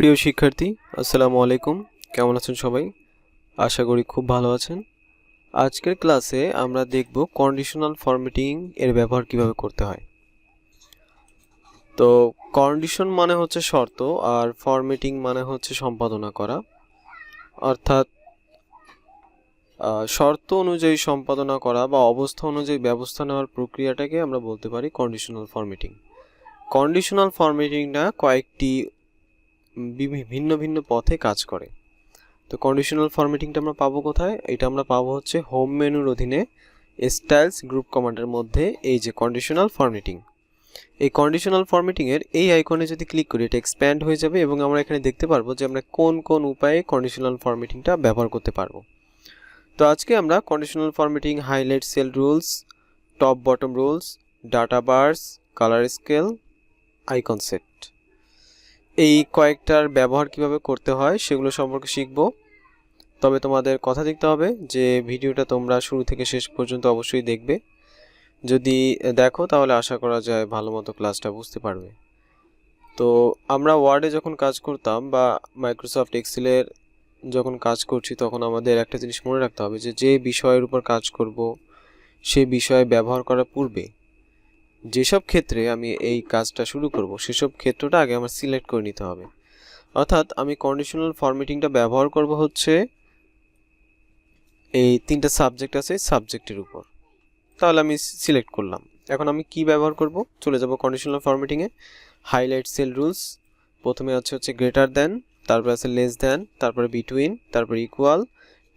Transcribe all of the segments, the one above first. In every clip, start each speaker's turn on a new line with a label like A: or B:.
A: প্রিয় শিক্ষার্থী, আসসালামু আলাইকুম। কেমন আছেন সবাই? আশা করি খুব ভালো আছেন। আজকের ক্লাসে আমরা দেখব কন্ডিশনাল ফরম্যাটিং এর ব্যবহার কিভাবে করতে হয়। তো কন্ডিশন মানে হচ্ছে শর্ত, আর ফরম্যাটিং মানে হচ্ছে সম্পাদনা করা। অর্থাৎ শর্ত অনুযায়ী সম্পাদনা করা বা অবস্থা অনুযায়ী ব্যবস্থা নেওয়ার প্রক্রিয়াটাকে আমরা বলতে পারি কন্ডিশনাল ফরম্যাটিং। কন্ডিশনাল ফরম্যাটিংটা কয়েকটি ভিন্ন ভিন্ন পথে কাজ করে। তো কন্ডিশনাল ফরম্যাটিংটা আমরা পাবো কোথায়? এটা আমরা পাবো হচ্ছে হোম মেনুর অধীনে স্টাইলস গ্রুপ কমান্ডের মধ্যে এই যে কন্ডিশনাল ফরম্যাটিং। এই কন্ডিশনাল ফরম্যাটিংয়ের এই আইকনে যদি ক্লিক করি এটা এক্সপ্যান্ড হয়ে যাবে এবং আমরা এখানে দেখতে পারবো যে আমরা কোন কোন উপায়ে কন্ডিশনাল ফরম্যাটিংটা ব্যবহার করতে পারবো। তো আজকে আমরা conditional formatting, highlight cell rules, top bottom rules, data bars, colour scale, icon set, এই কয়েকটার ব্যবহার কিভাবে করতে হয় সেগুলো সম্পর্কে শিখব। তবে তোমাদের কথা দিতে হবে যে ভিডিওটা তোমরা শুরু থেকে শেষ পর্যন্ত অবশ্যই দেখবে। যদি দেখো তাহলে আশা করা যায় ভালো মতো ক্লাসটা বুঝতে পারবে। তো আমরা ওয়ার্ডে যখন কাজ করতাম বা মাইক্রোসফট এক্সেলের যখন কাজ করছি তখন আমাদের একটা জিনিস মনে রাখতে হবে যে যে বিষয়ের উপর কাজ করব সেই বিষয় ব্যবহার করার পূর্বে যেসব ক্ষেত্রে আমি এই কাজটা শুরু করব সেসব ক্ষেত্রটা আগে আমার সিলেক্ট করে নিতে হবে। অর্থাৎ আমি কন্ডিশনাল ফরম্যাটিংটা ব্যবহার করব হচ্ছে এই তিনটা সাবজেক্ট আছে সাবজেক্টের উপর। তাহলে আমি সিলেক্ট করলাম। এখন আমি কি ব্যবহার করব? চলে যাব কন্ডিশনাল ফরম্যাটিংয়ে, হাইলাইট সেল রুলস। প্রথমে হচ্ছে গ্রেটার দ্যান, তারপরে আছে লেস দ্যান, তারপরে বিটুইন, তারপরে equal,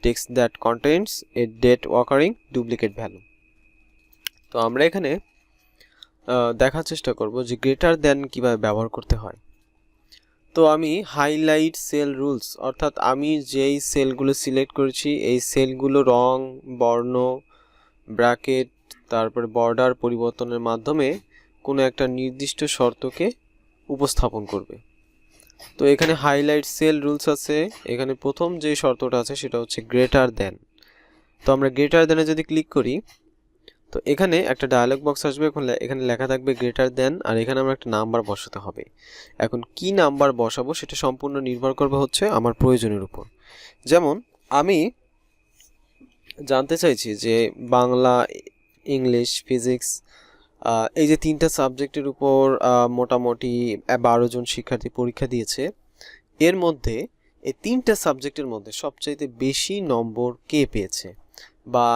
A: text that contains a date occurring duplicate value. তো আমরা এখানে দেখার চেষ্টা করব যে গ্রেটার দ্যান কিভাবে ব্যবহার করতে হয়। তো আমি হাইলাইট সেল রুলস, অর্থাৎ আমি যেই সেলগুলো সিলেক্ট করেছি এই সেলগুলো রং, বর্ণ, ব্র্যাকেট, তারপরে বর্ডার পরিবর্তনের মাধ্যমে কোনো একটা নির্দিষ্ট শর্তকে উপস্থাপন করবে। তো এখানে হাইলাইট সেল রুলস আছে। এখানে প্রথম যে শর্তটা আছে সেটা হচ্ছে গ্রেটার দ্যান। তো আমরা গ্রেটার দ্যানে যদি ক্লিক করি তো এখানে একটা ডায়লগ বক্স আসবে। এখানে লেখা থাকবে গ্রেটার দ্যান, আর এখানে আমরা একটা নাম্বার বসাতে হবে। এখন কি নাম্বার বসাবো সেটা সম্পূর্ণ নির্ভর করবে হচ্ছে আমার প্রয়োজনের উপর। যেমন আমি জানতে চাইছি যে বাংলা, ইংলিশ, ফিজিক্স, এই যে তিনটা সাবজেক্টের উপর মোটামুটি 12 জন শিক্ষার্থী পরীক্ষা দিয়েছে। এর মধ্যে এই তিনটা সাবজেক্টের মধ্যে সবচাইতে বেশি নম্বর কে পেয়েছে, বা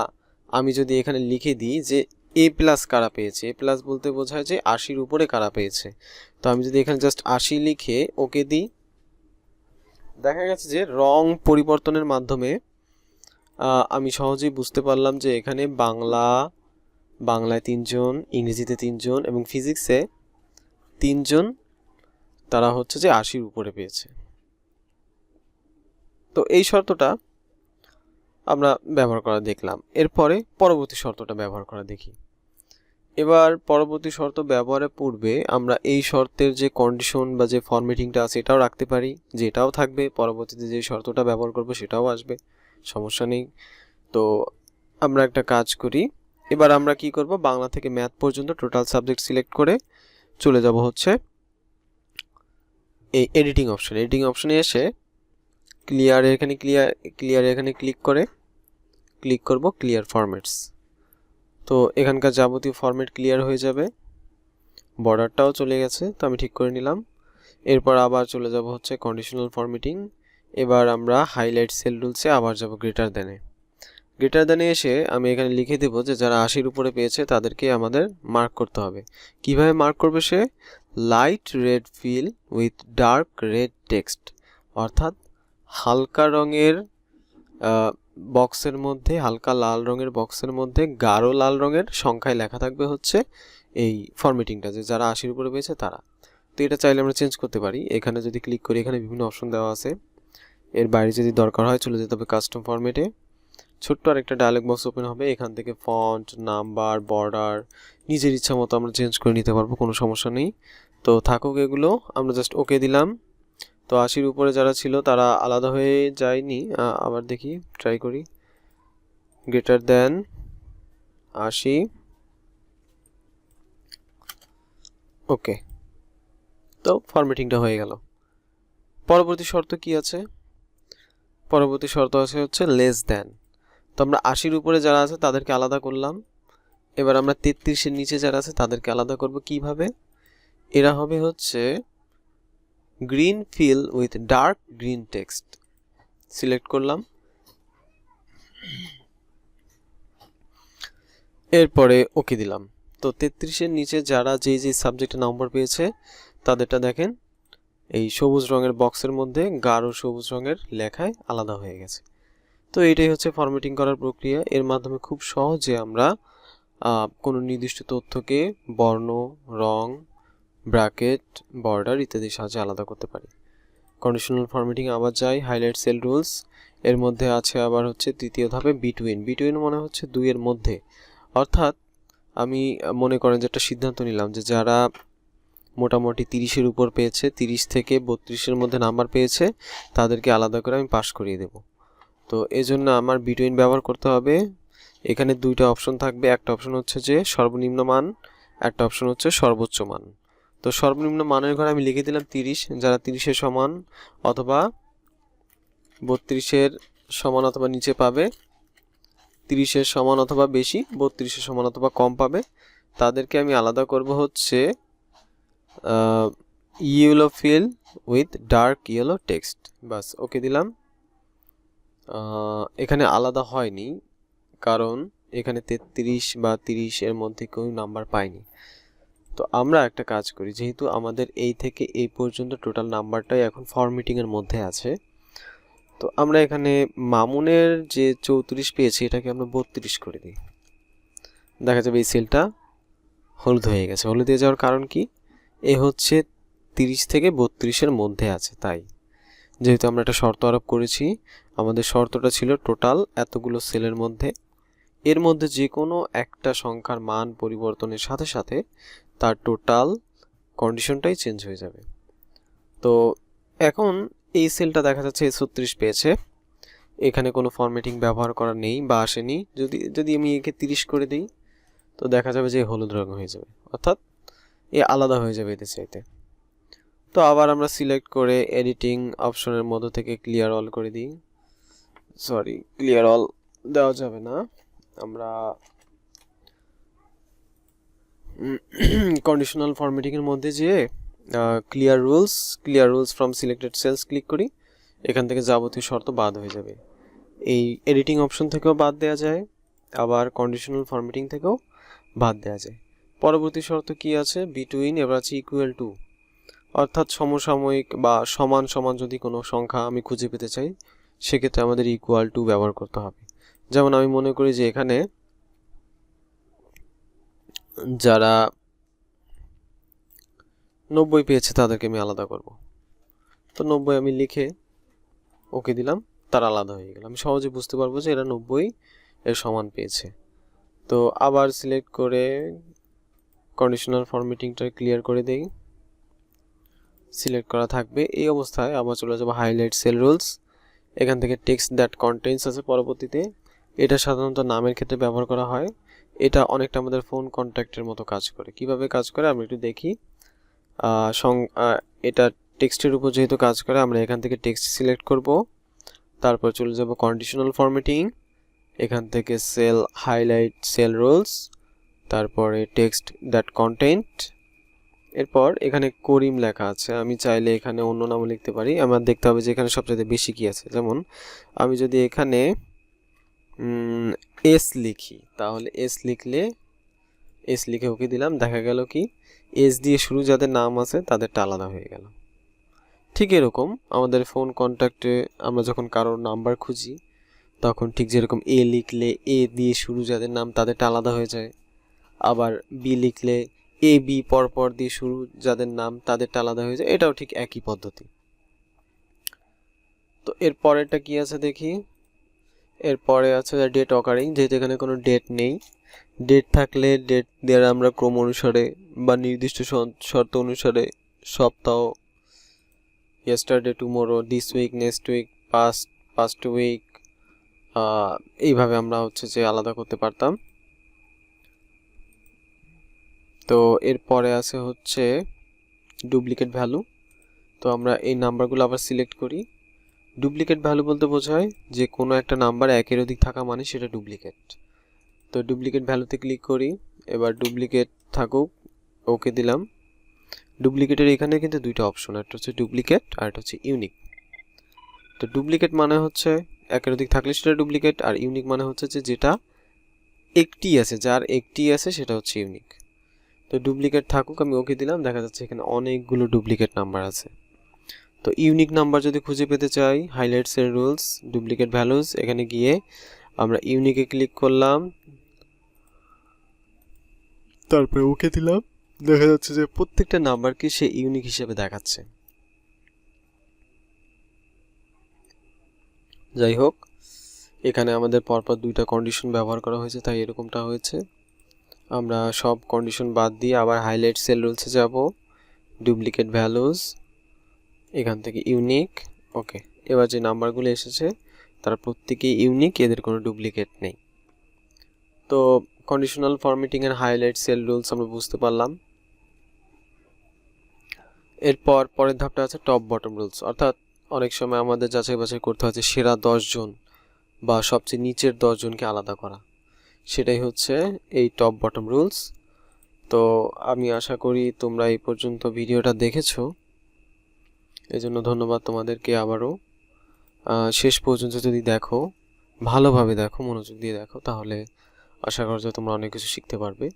A: আমি যদি এখানে লিখে দিই যে এ প্লাস কারা পেয়েছে, এ প্লাস বলতে বোঝায় যে 80-র উপরে কারা পেয়েছে। তো আমি যদি এখানে জাস্ট 80 লিখে ওকে দিই, দেখা গেছে যে রং পরিবর্তনের মাধ্যমে আমি সহজেই বুঝতে পারলাম যে এখানে বাংলায় 3 জন, ইংরেজিতে 3 জন এবং ফিজিক্সে 3 জন, তারা হচ্ছে যে 80-র উপরে পেয়েছে। তো এই শর্তটা আমরা ব্যবহার করা দেখলাম। এরপরে পরবর্তী শর্তটা ব্যবহার করা দেখি। এবার পরবর্তী শর্ত ব্যবহারের পূর্বে আমরা এই শর্তের যে কন্ডিশন বা যে ফরম্যাটিংটা আছে এটাও রাখতে পারি, যে এটাও থাকবে, পরবর্তীতে যে শর্তটা ব্যবহার করব সেটাও আসবে, সমস্যা নেই। তো আমরা একটা কাজ করি। এবার আমরা কি করব, বাংলা থেকে ম্যাথ পর্যন্ত টোটাল সাবজেক্ট সিলেক্ট করে চলে যাব হচ্ছে এই এডিটিং অপশনে এসে ক্লিয়ার এখানে ক্লিক করব ক্লিয়ার ফরম্যাটস। তো এখানকার যাবতীয় ফরম্যাট ক্লিয়ার হয়ে যাবে, বর্ডারটাও চলে গেছে, তো আমি ঠিক করে নিলাম। এরপর আবার চলে যাব হচ্ছে কন্ডিশনাল ফরম্যাটিং। এবার আমরা হাইলাইট সেল রুলসে আবার যাব গ্রেটার দ্যানে এসে আমি এখানে লিখে দেব যে যারা 80-র উপরে পেয়েছে তাদেরকে আমাদের মার্ক করতে হবে। কিভাবে মার্ক করবে সে? Light red fill with dark red text, অর্থাৎ হালকা রঙের বক্সের মধ্যে, হালকা লাল রঙের বক্সের মধ্যে গাঢ় লাল রঙের সংখ্যায় লেখা থাকবে হচ্ছে এই ফরম্যাটিংটা, যে যারা 80-র উপরে পেয়েছে তারা। তো এটা চাইলে আমরা চেঞ্জ করতে পারি। এখানে যদি ক্লিক করি এখানে বিভিন্ন অপশন দেওয়া আছে, এর বাইরে যদি দরকার হয় চলে যেতে হবে কাস্টম ফরম্যাটে। ছোট্ট আরেকটা ডায়লগ বক্স ওপেন হবে, এখান থেকে ফন্ট, নাম্বার, বর্ডার নিজের ইচ্ছা মতো আমরা চেঞ্জ করে নিতে পারবো, কোনো সমস্যা নেই। তো থাকুক এগুলো, আমরা জাস্ট ওকে দিলাম। তো 80-র উপরে যারা ছিল তারা আলাদা হয়ে যায়নি, আবার দেখি, ট্রাই করি। গ্রেটার দ্যান 80, ওকে। তো ফরম্যাটিংটা হয়ে গেল। পরবর্তী শর্ত কি আছে? পরবর্তী শর্ত আছে হচ্ছে লেস দ্যান। তো আমরা 80-র উপরে যারা আছে তাদেরকে আলাদা করলাম। এবার আমরা 33-এর নিচে যারা আছে তাদেরকে আলাদা করব কিভাবে? এরা হবে হচ্ছে green feel with dark green text. Select করলাম, এরপরে ওকে দিলাম। তো 33-এর নিচে যারা যেই সাবজেক্টে নাম্বার পেয়েছে তাদেরটা দেখেন এই সবুজ রঙের বক্সের মধ্যে গাঢ় সবুজ রঙের লেখায় আলাদা হয়ে গেছে। তো এটাই হচ্ছে ফরম্যাটিং করার প্রক্রিয়া। এর মাধ্যমে খুব সহজে আমরা কোনো নির্দিষ্ট তথ্যকে বর্ণ, রং, ব্র্যাকেট, বর্ডার ইত্যাদির সাহায্যে আলাদা করতে পারি। কন্ডিশনাল ফরম্যাটিং আবার যাই, হাইলাইট সেল রুলস। এর মধ্যে আছে আবার হচ্ছে তৃতীয় ধাপে বিটুইন। বিটুইন মানে হচ্ছে দুইয়ের মধ্যে, অর্থাৎ আমি মনে করেন যে একটা সিদ্ধান্ত নিলাম যে যারা মোটামুটি 30-এর উপর পেয়েছে, 30 থেকে 32-এর মধ্যে নাম্বার পেয়েছে, তাদেরকে আলাদা করে আমি পাস করিয়ে দেব। তো এজন্য আমার বিটুইন ব্যবহার করতে হবে। এখানে দুইটা অপশন থাকবে, একটা অপশন হচ্ছে যে সর্বনিম্ন মান, একটা অপশন হচ্ছে সর্বোচ্চ মান। তো সর্বনিম্ন মানের ঘরে আমি লিখে দিলাম 30, যারা 30-এর সমান অথবা 32-এর সমান অথবা নিচে পাবে, 30-এর সমান অথবা বেশি, 32-এর সমান অথবা কম পাবে, তাদেরকে আমি আলাদা করব হচ্ছে yellow fill with dark yellow text. বাস, ওকে দিলাম। এখানে আলাদা হয়নি কারণ এখানে 33 বা 30 এর মধ্যে কেউ নাম্বার পায়নি। তো আমরা একটা কাজ করি, যেহেতু আমাদের এই থেকে এই পর্যন্ত টোটাল নাম্বারটাই এখন ফরম্যাটিং এর মধ্যে আছে, তো আমরা এখানে মামুনের যে 34 পেয়েছি এটাকে আমরা 32 করে দিই। দেখা যাবে এই সেলটা হলুদ হয়ে গেছে। হলুদ হয়ে যাওয়ার কারণ কি? এ হচ্ছে 30 থেকে 32-এর মধ্যে আছে, তাই। যেহেতু আমরা একটা শর্ত আরোপ করেছি, আমাদের শর্তটা ছিল টোটাল এতগুলো সেলের মধ্যে, এর মধ্যে যে কোনো একটা সংখ্যার মান পরিবর্তনের সাথে সাথে তার টোটাল কন্ডিশনটাই চেঞ্জ হয়ে যাবে। তো এখন এই সেলটা দেখা যাচ্ছে 36 পেয়েছে, এখানে কোনো ফরম্যাটিং ব্যবহার করা নেই বা আসেনি। যদি আমি একে 30 করে দিই, তো দেখা যাবে যে হলুদ রঙ হয়ে যাবে, অর্থাৎ এ আলাদা হয়ে যাবে এদের চাইতে। তো আবার আমরা সিলেক্ট করে এডিটিং অপশনের মধ্য থেকে ক্লিয়ার অল করে দিই। সরি, ক্লিয়ার অল দেওয়া যাবে না, আমরা কন্ডিশনাল ফরম্যাটিং এর মধ্যে যে clear rules from selected cells click করি, এখান থেকে যাবতীয় শর্ত বাদ হয়ে যাবে। এই এডিটিং অপশন থেকেও বাদ দেওয়া যায়, আবার কন্ডিশনাল ফরম্যাটিং থেকেও বাদ দেওয়া যায়। পরবর্তী শর্ত কি আছে? বিটুইন, এবার আছে ইকুয়াল টু, অর্থাৎ সমসাময়িক বা সমান সমান যদি কোনো সংখ্যা আমি খুঁজে পেতে চাই, সেক্ষেত্রে আমাদের ইকুয়াল টু ব্যবহার করতে হবে। যেমন আমি মনে করি যে এখানে যারা 90 পেয়েছে তাদেরকে আমি আলাদা করব। তো 90 আমি লিখে ওকে দিলাম, তার আলাদা হয়ে গেল। আমি সহজে বুঝতে পারবো যে এরা 90 এর সমান পেয়েছে। তো আবার সিলেক্ট করে কন্ডিশনাল ফরম্যাটিংটা ক্লিয়ার করে দেই, সিলেক্ট করা থাকবে। এই অবস্থায় আবার চলে যাব হাইলাইট সেল রুলস। এখান থেকে টেক্সট দ্যাট কন্টেইনস আছে পরবর্তীতে, এটা সাধারণত নামের ক্ষেত্রে ব্যবহার করা হয়। এটা অনেকটা আমাদের ফোন কন্ট্যাক্টের মতো কাজ করে। কিভাবে কাজ করে আমরা একটু দেখি। এটা টেক্সটের উপর যেহেতু কাজ করে, আমরা এখান থেকে টেক্সট সিলেক্ট করব, তারপর চলে যাব কন্ডিশনাল ফরম্যাটিং, এখান থেকে সেল হাইলাইট সেল রুলস, তারপরে টেক্সট দ্যাট কন্টেন্ট, এরপর এখানে করিম লেখা আছে, আমি চাইলে এখানে অন্য নামও লিখতে পারি। আমার দেখতে হবে যে এখানে সবচেয়ে বেশি কি আছে। যেমন আমি যদি এখানে এস লিখি, তাহলে এস লিখে ওকে দিলাম, দেখা গেল কি এস দিয়ে শুরু যাদের নাম আছে তাদেরটা আলাদা হয়ে গেল। ঠিক এরকম আমাদের ফোন কন্ট্যাক্টে আমরা যখন কারোর নাম্বার খুঁজি, তখন ঠিক যেরকম এ লিখলে এ দিয়ে শুরু যাদের নাম তাদেরটা আলাদা হয়ে যায়, আবার বি লিখলে এ বি পরপর দিয়ে শুরু যাদের নাম তাদেরটা আলাদা হয়ে যায়। এটাও ঠিক একই পদ্ধতি। তো এর পরেরটা কি আছে দেখি। এরপরে আছে ডেট অকারিং, যেহেতু এখানে কোনো ডেট নেই। ডেট থাকলে ডেট দেওয়ার আমরা ক্রম অনুসারে বা নির্দিষ্ট শর্ত অনুসারে সপ্তাহ, yesterday, tomorrow, this week, next week, past week, এইভাবে আমরা হচ্ছে যে আলাদা করতে পারতাম। তো এরপরে আছে হচ্ছে ডুপ্লিকেট ভ্যালু। তো আমরা এই নাম্বারগুলো আবার সিলেক্ট করি। ডুপ্লিকেট ভ্যালু বলতে বোঝায় যে কোনো একটা নাম্বার একের অধিক থাকা মানে সেটা ডুপ্লিকেট। তো ডুপ্লিকেট ভ্যালুতে ক্লিক করি, এবার ডুপ্লিকেট থাকুক, ওকে দিলাম। ডুপ্লিকেটের এখানে কিন্তু দুইটা অপশন, একটা হচ্ছে ডুপ্লিকেট আর একটা হচ্ছে ইউনিক। তো ডুপ্লিকেট মানে হচ্ছে একের অধিক থাকলে সেটা ডুপ্লিকেট, আর ইউনিক মানে হচ্ছে যে যেটা একটি আছে, যার একটি আছে সেটা হচ্ছে ইউনিক। তো ডুপ্লিকেট থাকুক, আমি ওকে দিলাম। দেখা যাচ্ছে এখানে অনেকগুলো ডুপ্লিকেট নাম্বার আছে। তো ইউনিক নাম্বার যদি খুঁজে পেতে চাই, হাইলাইটস এর রুলস, ডুপ্লিকেট ভ্যালুস, এখানে গিয়ে আমরা ইউনিকে ক্লিক করলাম, তারপরে ওকে দিলাম। দেখা যাচ্ছে যে প্রত্যেকটা নাম্বারকে সে ইউনিক হিসেবে দেখাচ্ছে। যাই হোক, এখানে আমাদের পরপর দুইটা কন্ডিশন ব্যবহার করা হয়েছে, তাই এরকমটা হয়েছে। আমরা সব কন্ডিশন বাদ দিয়ে আবার হাইলাইট সেল রুলসে যাব, ডুপ্লিকেট ভ্যালুস, এখান থেকে ইউনিক, ওকে। এবার যে নাম্বারগুলো এসেছে তারা প্রত্যেকেই ইউনিক, এদের কোনো ডুপ্লিকেট নেই। তো কন্ডিশনাল ফরম্যাটিং এর হাইলাইট সেল রুলস আমরা বুঝতে পারলাম। এরপর পরের ধাপটা আছে টপ বটম রুলস, অর্থাৎ অনেক সময় আমাদের যাচাই বাছাই করতে হচ্ছে সেরা 10 জন বা সবচেয়ে নিচের 10 জনকে আলাদা করা, সেটাই হচ্ছে এই টপ বটম রুলস। তো আমি আশা করি তোমরা এই পর্যন্ত ভিডিওটা দেখেছো, এজন্য ধন্যবাদ তোমাদেরকে আবারও। শেষ পর্যন্ত যদি দেখো, ভালোভাবে দেখো, মনোযোগ দিয়ে দেখো, তাহলে আশা করা যায় তোমরা অনেক কিছু শিখতে পারবে।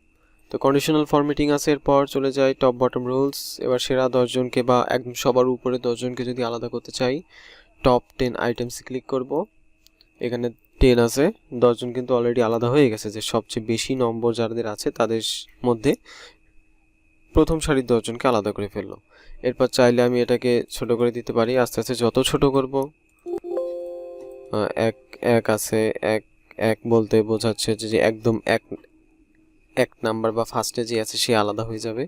A: তো কন্ডিশনাল ফরম্যাটিং আছে, এরপর চলে যায় টপ বটম রুলস। এবার সেরা 10 জনকে বা একদম সবার উপরে 10 জনকে যদি আলাদা করতে চাই, টপ 10 আইটেমসে ক্লিক করব। এখানে 10 আছে, 10 জন কিন্তু অলরেডি আলাদা হয়ে গেছে, যে সবচেয়ে বেশি নম্বর যাদের আছে তাদের মধ্যে প্রথম সারির 10 জনকে আলাদা করে ফেললো। এরপর চাইলে আমি এটাকে ছোট করে দিতে পারি, আস্তে আস্তে যত ছোট করব, এক এক আছে, এক এক বলতে বোঝাচ্ছে যে একদম এক এক নাম্বার বা ফার্স্টে যে আছে সে আলাদা হয়ে যাবে।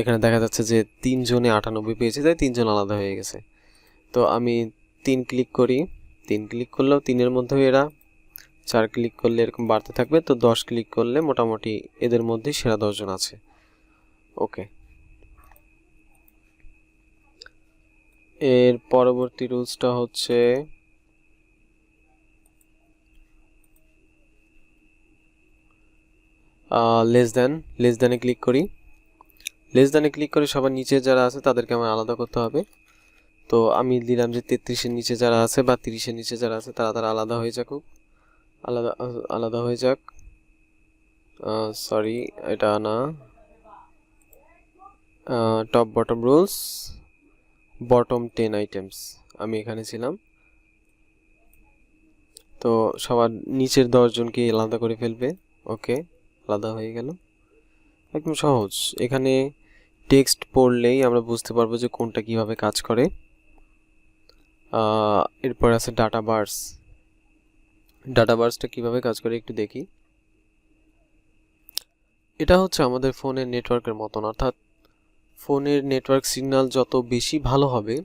A: এখানে দেখা যাচ্ছে যে 3 জনে 98 পেয়েছে, তাই 3 জন আলাদা হয়ে গেছে। তো আমি 3 ক্লিক করি, 3 ক্লিক করলেও 3-এর মধ্যেও এরা, 4 ক্লিক করলে এরকম বাড়তে থাকবে। তো 10 ক্লিক করলে মোটামুটি এদের মধ্যে সেরা 10 জন আছে। ওকে, এর পরবর্তী রুলসটা হচ্ছে লেস দ্যানে ক্লিক করি। লেস দ্যানে ক্লিক করে সবার নিচে যারা আছে তাদেরকে আমার আলাদা করতে হবে। তো আমি দিলাম যে 33-এর নিচে যারা আছে বা 30-এর নিচে যারা আছে তারা আলাদা হয়ে যাক, আলাদা হয়ে যাক। সরি, এটা না, top bottom rules, bottom 10 items, আমি এখানে ছিলাম। তো সবার নিচের 10 জনকে আলাদা করে ফেলবে। ওকে, আলাদা হয়ে গেল, একদম সহজ। এখানে টেক্সট পড়লেই আমরা বুঝতে পারবো যে কোনটা কিভাবে কাজ করে। এরপর আছে ডাটা বার্স। ডাটা বার্সটা কিভাবে কাজ করে একটু দেখি। এটা হচ্ছে আমাদের ফোনের নেটওয়ার্কের মতন, অর্থাৎ ফোনের নেটওয়ার্ক সিগন্যাল যত বেশি ভালো হবে,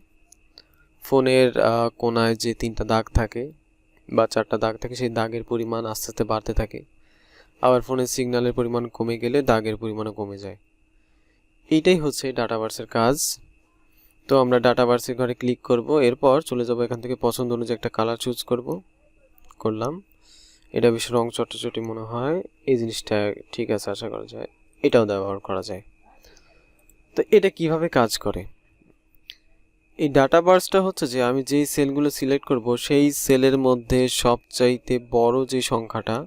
A: ফোনের কোনায় যে 3টা দাগ থাকে বা 4টা দাগ থাকে, সেই দাগের পরিমাণ আস্তে আস্তে বাড়তে থাকে। আবার ফোনের সিগন্যালের পরিমাণ কমে গেলে দাগের পরিমাণও কমে যায়। এইটাই হচ্ছে ডাটাবার্সের কাজ। তো আমরা ডাটাবার্সের ঘরে ক্লিক করব, এরপর চলে যাব এখান থেকে পছন্দ অনুযায়ী একটা কালার চুজ করলাম। এটা বেশ রং চটচটি মনে হয়, এই জিনিসটা ঠিক আছে, আশা করা যায় এটাও ব্যবহার করা যায়। তো এটা কিভাবে কাজ করে, এই ডাটাবার্সটা হচ্ছে যে আমি যেই সেলগুলো সিলেক্ট করব সেই সেলের মধ্যে সবচাইতে বড় যে সংখ্যাটা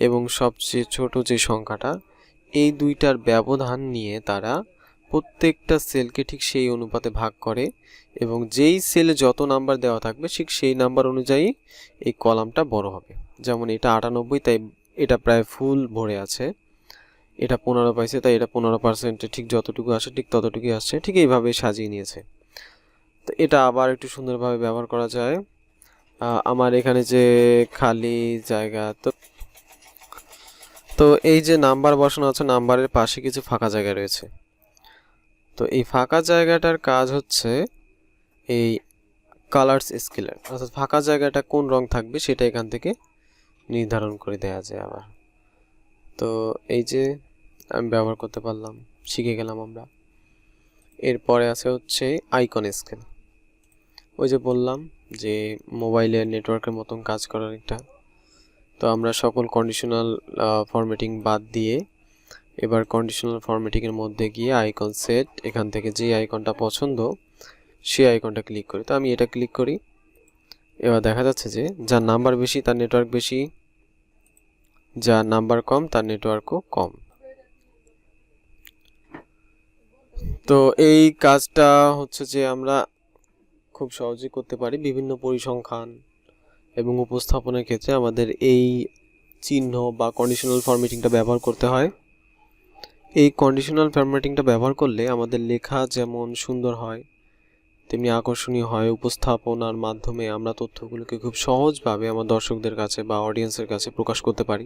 A: এবং সবচেয়ে ছোট যে সংখ্যাটা, এই দুইটার ব্যবধান নিয়ে তারা প্রত্যেকটা সেলকে ঠিক সেই অনুপাতে ভাগ করে, এবং যেই সেলে যত নাম্বার দেওয়া থাকবে ঠিক সেই নাম্বার অনুযায়ী এই কলামটা বড় হবে। যেমন এটা 98, তাই এটা প্রায় ফুল ভরে আছে। এটা 15 পাইছে, তাই এটা 15%, ঠিক যতটুকু আসে ঠিক ততটুকুই আসছে। ঠিক এইভাবে সাজিয়ে নিয়েছে। তো এটা আবার একটু সুন্দরভাবে ব্যবহার করা যায়। আমার এখানে যে খালি জায়গা, তো এই যে নাম্বার বসানো আছে, নাম্বারের পাশে কিছু ফাঁকা জায়গা রয়েছে। তো এই ফাঁকা জায়গাটার কাজ হচ্ছে এই কালার্স স্কেলার, অর্থাৎ ফাঁকা জায়গাটা কোন রং থাকবে সেটা এখান থেকে নির্ধারণ করে দেওয়া যায় আবার। তো এই যে আমি ব্যবহার করতে পারলাম, শিখে গেলাম আমরা। এরপরে আছে হচ্ছে আইকন স্কেল। ওই যে বললাম যে মোবাইলের নেটওয়ার্কের মতন কাজ করার একটা। তো আমরা সকল কন্ডিশনাল ফরম্যাটিং বাদ দিয়ে এবার কন্ডিশনাল ফরম্যাটিংয়ের মধ্যে গিয়ে আইকন সেট, এখান থেকে যে আইকনটা পছন্দ সেই আইকনটা ক্লিক করি। তো আমি এটা ক্লিক করি। এবার দেখা যাচ্ছে যে যার নাম্বার বেশি তার নেটওয়ার্ক বেশি, যার নাম্বার কম তার নেটওয়ার্কও কম। তো এই কাজটা হচ্ছে যে আমরা খুব সহজেই করতে পারি। বিভিন্ন পরিসংখ্যান এবং উপস্থাপনের ক্ষেত্রে আমাদের এই চিহ্ন বা কন্ডিশনাল ফরম্যাটিংটা ব্যবহার করতে হয়। এই কন্ডিশনাল ফরম্যাটিংটা ব্যবহার করলে আমাদের লেখা যেমন সুন্দর হয় তেমনি আকর্ষণীয় হয়। উপস্থাপনার মাধ্যমে আমরা তথ্যগুলোকে খুব সহজভাবে আমার দর্শকদের কাছে বা অডিয়েন্সের কাছে প্রকাশ করতে পারি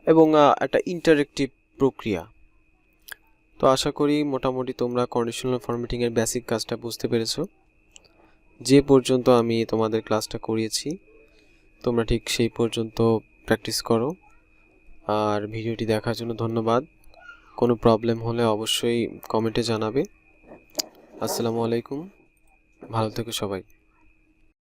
A: এবং একটা ইন্টারেক্টিভ প্রক্রিয়া। তো আশা করি মোটামুটি তোমরা কন্ডিশনাল ফরম্যাটিংয়ের বেসিক কাজটা বুঝতে পেরেছো। যে পর্যন্ত আমি তোমাদের ক্লাসটা করিয়েছি তোমরা ঠিক সেই পর্যন্ত প্র্যাকটিস করো। আর ভিডিওটি দেখার জন্য ধন্যবাদ। কোনো প্রবলেম হলে অবশ্যই কমেন্টে জানাবে। আসসালামু আলাইকুম, ভালো থেকো সবাই।